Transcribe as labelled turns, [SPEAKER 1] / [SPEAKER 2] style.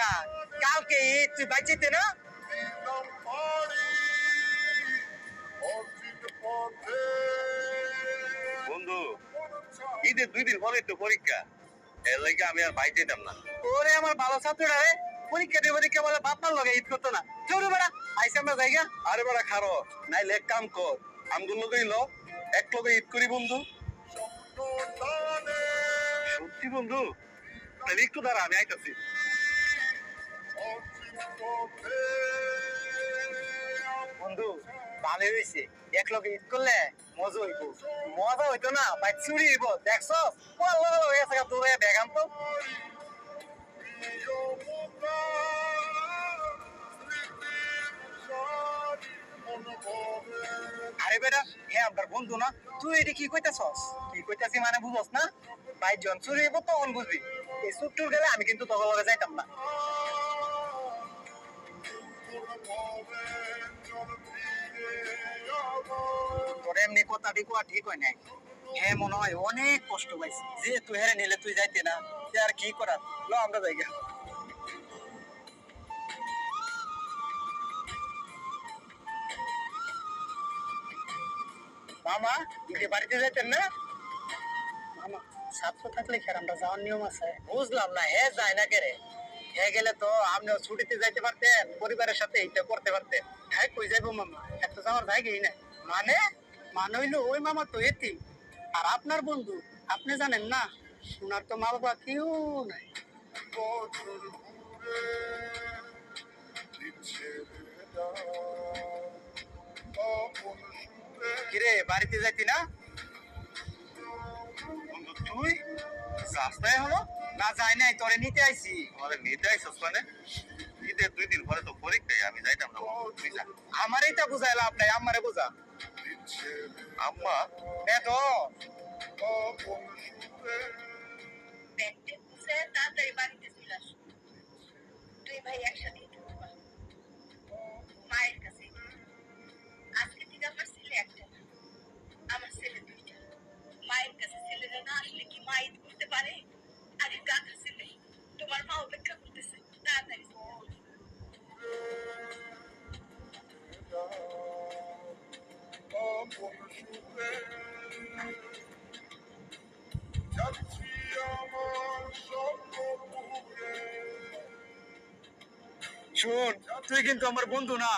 [SPEAKER 1] লেগা কালকে ঈদ তুই বাঁচিতে না
[SPEAKER 2] বন্ধু ঈদের 2 দিন পরে তো পরীক্ষা এর লাগে আমি আর বাইরে যেতাম না।
[SPEAKER 1] ওরে আমার ভালো ছাত্ররা রে পরীক্ষা দিয়ে বলে বাপমার লগে ঈদ করতো না চৌরে বেড়া আইসে আমরা জায়গা
[SPEAKER 2] আরে বড় খারো নাইলে এক কাম কর আমগুলো লইল এক লগে ঈদ করি বন্ধু। সত্যি বন্ধু তাহলে একটু দাঁড়া আমি আইতাছি।
[SPEAKER 1] বন্ধু ভালোই হয়েছে এক লগে ঈদ করলে মজা হইব মজা হইতো না ভাই চুরি হইব দেখছো তোর বেগাম তো আরে বেটা হ্যাঁ আপনার বন্ধু না তুই এটি কি কইতেছস কি কইতাছি মানে বুঝস না ভাই জন চুরি হইব তখন বুঝবি এই চুপটুর গেলে আমি কিন্তু তখন লগে যাইতাম না তোর এমনি কথাটি কোয়া ঠিক হয় নাই হ্যাঁ মনে হয় অনেক কষ্ট পাইছি যে তুই হেরে নিলে তুই যাইতে না আর কি করার লো আমরা যাইগা মামা ঈদে বাড়িতে যাইতেন না মামা ছাত্র থাকলে খের আমরা যাওয়ার নিয়ম আছে বুঝলাম না হে যায় না কেরে হে গেলে তো আপনিও ছুটিতে যাইতে পারতেন পরিবারের সাথে এইটা করতে পারতেন হ্যাঁ কই যাইবো মামা এত যাওয়ার জায়গাই না মানে মানে হইলো ওই মামা তো এতি আর আপনার বন্ধু আপনি জানেন না ওনার তো মা বাবা কেউ নাই কিরে বাড়িতে যাইতি না
[SPEAKER 2] বন্ধু তুই
[SPEAKER 1] রাস্তায় হলো না যাই নাই তোরে নিতে আইছি
[SPEAKER 2] আমাদের নিতে আইসস মানে ঈদের 2 দিন পরে তো পরীক্ষায় আমি যাইতাম না বন্ধু, তুই যা।
[SPEAKER 1] আমারই তো বুঝাই লাভ নাই আমারে বুঝা
[SPEAKER 2] আম্মা
[SPEAKER 1] নে তো
[SPEAKER 3] তাড়াতাড়ি বাড়িতে চলে আসো দুই ভাই একসাথে মায়ের কাছে আজকে থেকে আমার ছেলে একটা না আমার ছেলে দুইটা মায়ের কাছে ছেলেরা না আসলে কি মা ঈদ করতে পারে আরে গাধা ছেলে তোমার মা অপেক্ষা করতেছে তাড়াতাড়ি
[SPEAKER 1] শুন তুই কিন্তু আমার বন্ধু না